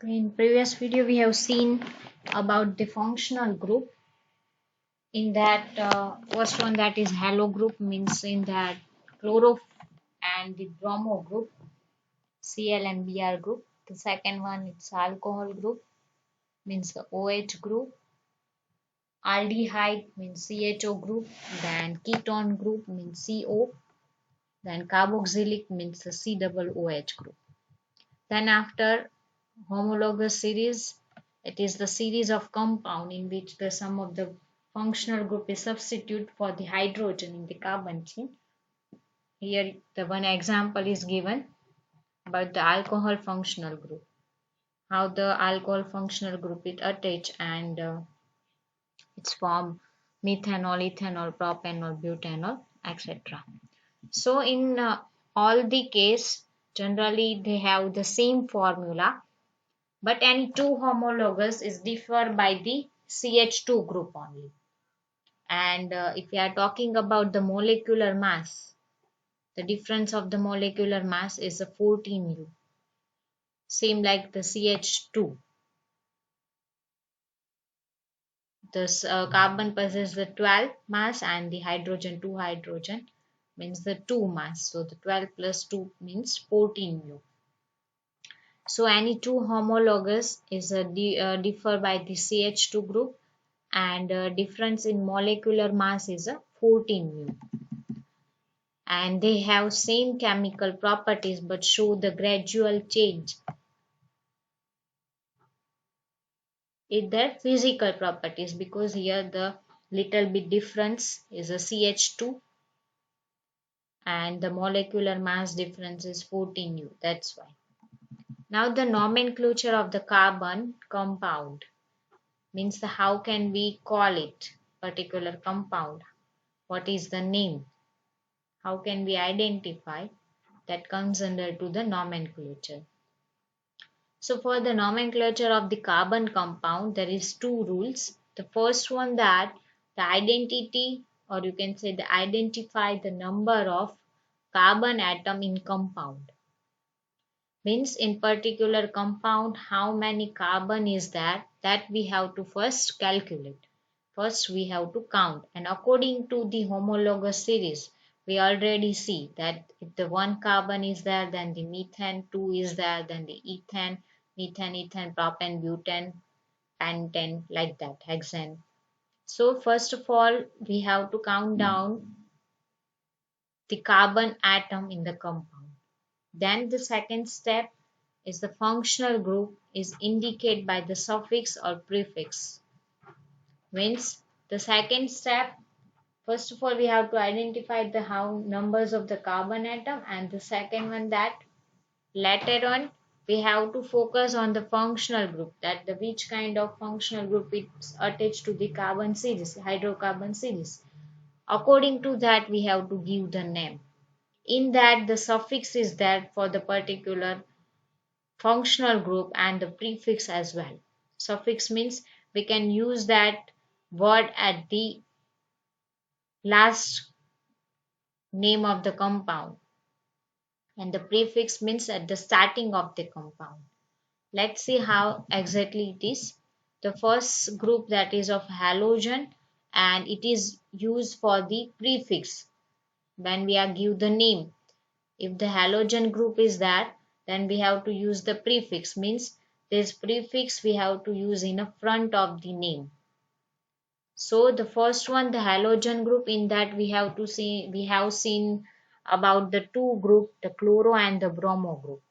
In previous video, we have seen about the functional group. In that first one, that is halo group, means in that chloro and the bromo group, Cl and Br group. The second one, it's alcohol group, means the OH group. Aldehyde means CHO group. Then ketone group means CO. Then carboxylic means the COOH group. Then after homologous series, it is the series of compound in which the sum of the functional group is substitute for the hydrogen in the carbon chain. Here the one example is given about the alcohol functional group. How the alcohol functional group is attached and it's form methanol, ethanol, propanol, butanol, etc. So in all the case, generally they have the same formula, but any two homologous is differ by the CH2 group only. And if we are talking about the molecular mass, the difference of the molecular mass is a 14U, same like the CH2. This carbon possesses the 12 mass and the hydrogen 2 hydrogen means the 2 mass. So the 12 plus 2 means 14U. So any two homologous is differ by the CH2 group, and difference in molecular mass is a 14U, and they have same chemical properties but show the gradual change in their physical properties, because here the little bit difference is a CH2 and the molecular mass difference is 14U. That's why. Now the nomenclature of the carbon compound means the how can we call it particular compound, what is the name, how can we identify, that comes under to the nomenclature. So for the nomenclature of the carbon compound, there is two rules. The first one, that the identity, or you can say the identify the number of carbon atom in compound, means in particular compound how many carbon is there, that we have to first calculate. First we have to count, and according to the homologous series, we already see that if the one carbon is there, then the methane, two is there, then the ethane, methane, propane, butane, pentane, like that, hexane. So first of all, we have to count down the carbon atom in the compound. Then the second step is the functional group is indicated by the suffix or prefix. Means the second step, first of all we have to identify the how numbers of the carbon atom, and the second one, that later on we have to focus on the functional group, that the which kind of functional group is attached to the carbon series, hydrocarbon series. According to that we have to give the name. In that the suffix is there for the particular functional group and the prefix as well. Suffix means we can use that word at the last name of the compound, and the prefix means at the starting of the compound. Let's see how exactly it is. The first group, that is of halogen, and it is used for the prefix when we are give the name. If the halogen group is there, then we have to use the prefix, means this prefix we have to use in the front of the name. So the first one, the halogen group, in that we have to see, we have seen about the two group, the chloro and the bromo group,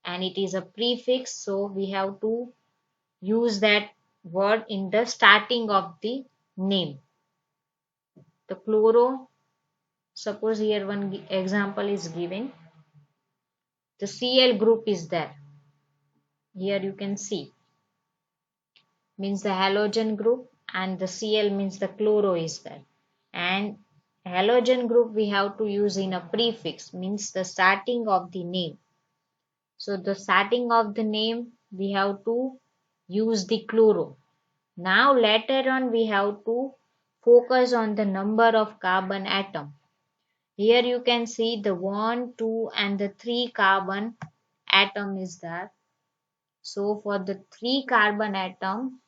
and it is a prefix, so we have to use that word in the starting of the name. The chloro, suppose here one example is given, the Cl group is there, here you can see, means the halogen group, and the Cl means the chloro is there, and halogen group we have to use in a prefix, means the starting of the name. So the starting of the name we have to use the chloro. Now later on we have to focus on the number of carbon atom. Here you can see the 1, 2 and the 3 carbon atom is there. So for the 3 carbon atom,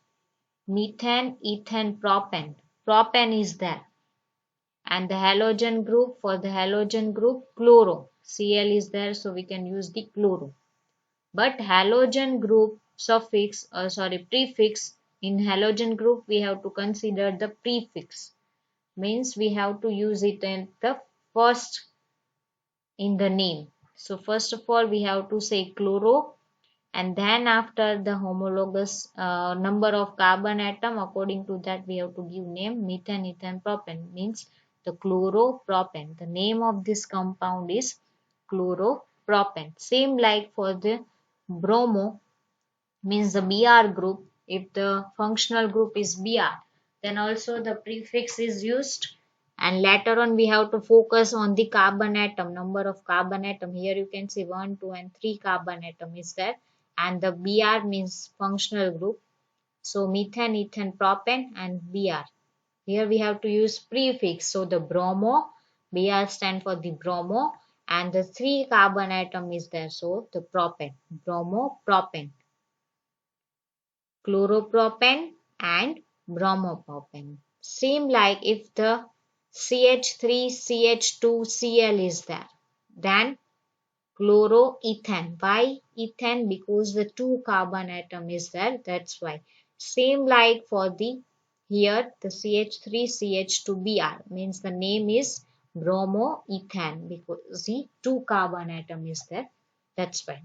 methane, ethane, propane. Propane is there. And the halogen group, for the halogen group, chloro. Cl is there, so we can use the chloro. But halogen group prefix, in halogen group we have to consider the prefix. Means we have to use it in the first in the name. So first of all we have to say chloro, and then after the homologous number of carbon atom, according to that we have to give name methane, ethane, propane, means the chloropropane. The name of this compound is chloropropane. Same like for the bromo, means the Br group. If the functional group is Br, then also the prefix is used. And later on we have to focus on the carbon atom, number of carbon atom. Here you can see 1, 2 and 3 carbon atom is there, and the Br means functional group. So methane, ethane, propane and Br. Here we have to use prefix. So the bromo, Br stand for the bromo, and the 3 carbon atom is there. So the propane, bromo, propane, chloropropane and bromopropane. Same like if the CH3, CH2, Cl is there, then chloroethane. Why ethane? Because the 2 carbon atom is there, that's why. Same like for the here the CH3, CH2Br, means the name is bromoethane because the 2 carbon atom is there, that's why.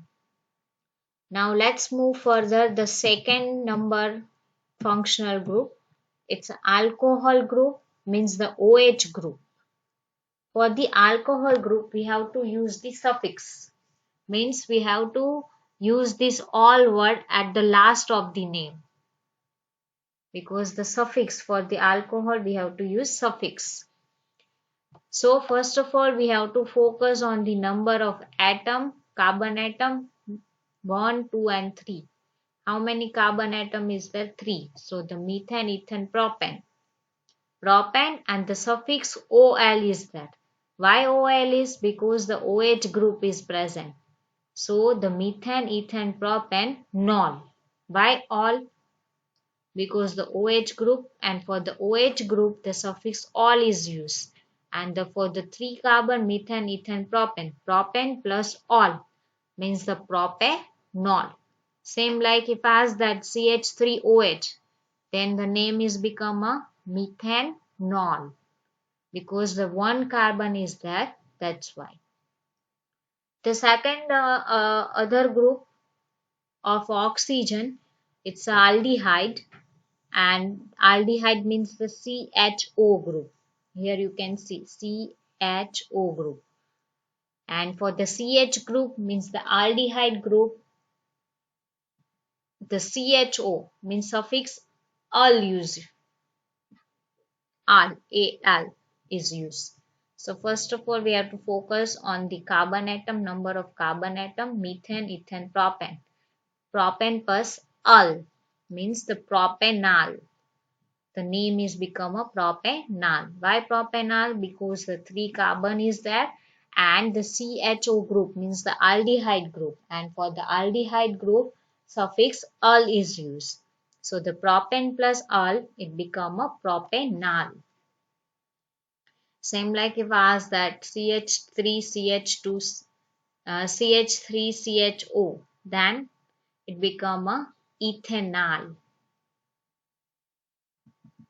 Now let's move further. The second number functional group, it's alcohol group, means the OH group. For the alcohol group we have to use the suffix, means we have to use this all word at the last of the name, because the suffix for the alcohol we have to use suffix. So first of all we have to focus on the number of atom, carbon atom, 1, 2 and 3. How many carbon atom is there? 3. So the methane, ethane, propane. Propane and the suffix OL is there. Why OL is? Because the OH group is present. So the methane, ethane, propane, nol. Why all? Because the OH group, and for the OH group the suffix all is used. And for the 3 carbon, methane, ethane, propane. Propane plus all means the propanol. Same like if I ask that CH3OH, then the name is become a methanol, because the 1 carbon is there, that's why. The second other group of oxygen, it's aldehyde, and aldehyde means the CHO group. Here you can see CHO group. And for the CH group means the aldehyde group, the CHO means suffix al used. Al is used. So first of all we have to focus on the carbon atom, number of carbon atom, methane, ethane, propane. Propane plus al means the propanol. The name is become a propanol. Why propanol? Because the 3 carbon is there, and the CHO group means the aldehyde group, and for the aldehyde group suffix al is used. So the propane plus al, it become a propanol. Same like if I ask that CH3CH2 CH3CHO, then it become a ethanol.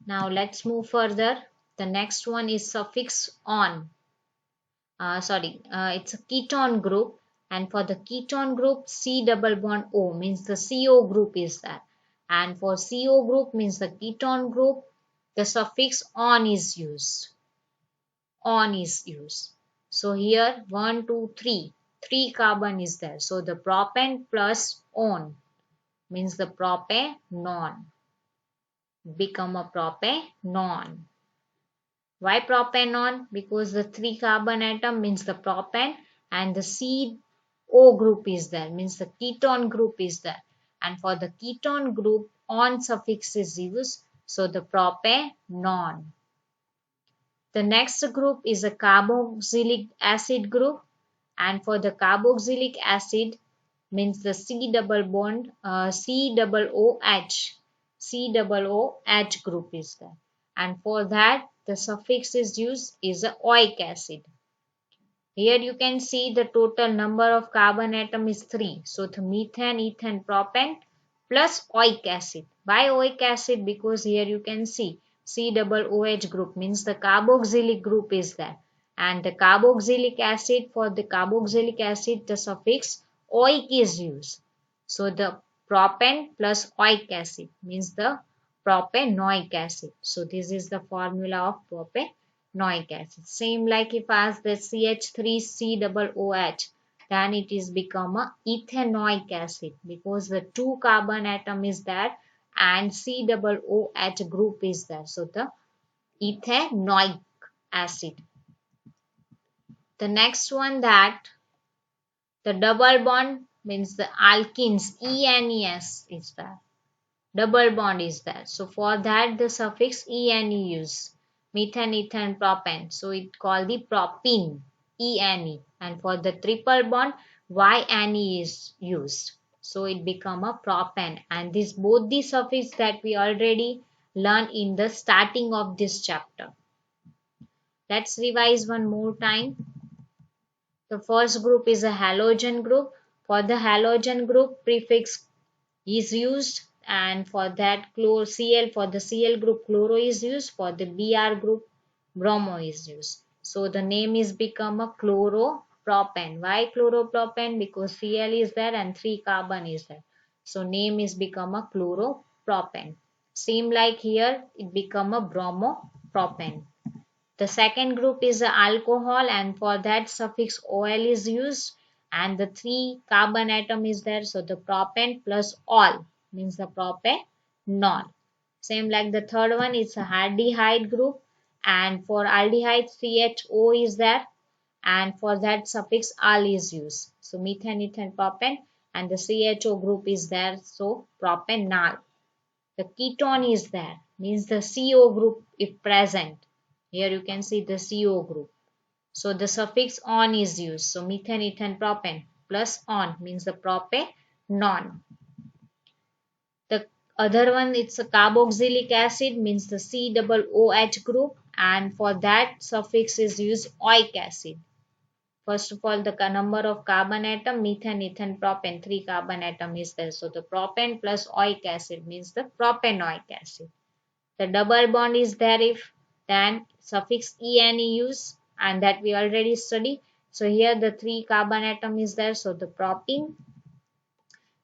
Now let's move further. The next one is suffix on. It's a ketone group, and for the ketone group C double bond O means the CO group is there, and for CO group means the ketone group, the suffix on is used. On is used. So here 1, 2, 3. 3 carbon is there. So the propane plus on means the propanon. Become a propanon. Why propanon? Because the 3 carbon atom means the propane, and the CO group is there, means the ketone group is there. And for the ketone group, on suffix is used. So the propanon. The next group is a carboxylic acid group, and for the carboxylic acid means the C double bond, C double OH, C double OH group is there. And for that, the suffix is used is a oic acid. Here you can see the total number of carbon atom is 3. So the methane, ethane, propane plus oic acid. Why oic acid? Because here you can see C double OH group means the carboxylic group is there. And the carboxylic acid, for the carboxylic acid the suffix oic is used. So the propane plus oic acid means the propanoic acid. So this is the formula of propanoic acid. Same like if I ask the CH3C double OH, then it is become a ethanoic acid because the two carbon atom is there and C double OH group is there. So the ethanoic acid. The next one, that the double bond means the alkenes ENES is there. Double bond is there. So for that the suffix ene use. Methane, ethane, propane. So it called the propene, ene. And for the triple bond, yne is used. So it become a propane. And this both the suffix that we already learned in the starting of this chapter. Let's revise one more time. The first group is a halogen group. For the halogen group, prefix is used, and for that Cl for the Cl group chloro is used, for the Br group bromo is used. So the name is become a chloropropane. Why chloropropane? Because Cl is there and 3 carbon is there. So name is become a chloropropane. Same like here it become a bromopropane. The second group is alcohol, and for that suffix ol is used, and the 3 carbon atom is there. So the propane plus ol means the propanol. Same like the third one, it's a aldehyde group, and for aldehyde CHO is there, and for that suffix al is used. So methane, ethane, propane, and the CHO group is there. So propanol. The ketone is there, means the CO group if present. Here you can see the CO group. So the suffix on is used. So methane, ethane, propane plus on means the propanone. The other one, it's a carboxylic acid, means the C double OH group, and for that suffix is used oic acid. First of all, the number of carbon atom, methane, ethane, propane, 3 carbon atom is there. So the propane plus oic acid means the propanoic acid. The double bond is there if then suffix ene use, and that we already studied. So here the 3 carbon atom is there, so the propene.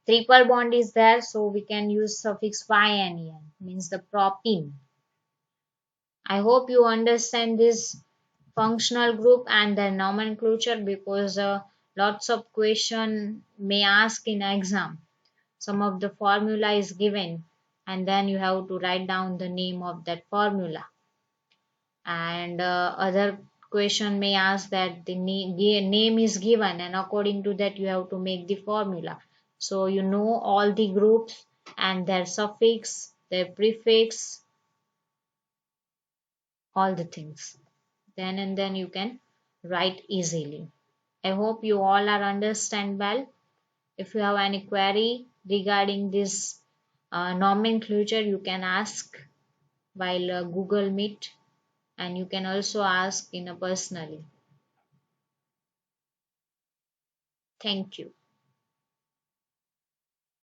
Triple bond is there, so we can use suffix yne means the propene. I hope you understand this functional group and the nomenclature, because lots of question may ask in exam. Some of the formula is given and then you have to write down the name of that formula, and other question may ask that the name is given and according to that you have to make the formula. So you know all the groups and their suffix, their prefix, all the things, then and then you can write easily. I hope you all are understand well. If you have any query regarding this nomenclature, you can ask while Google Meet, and you can also ask in a personally. Thank you.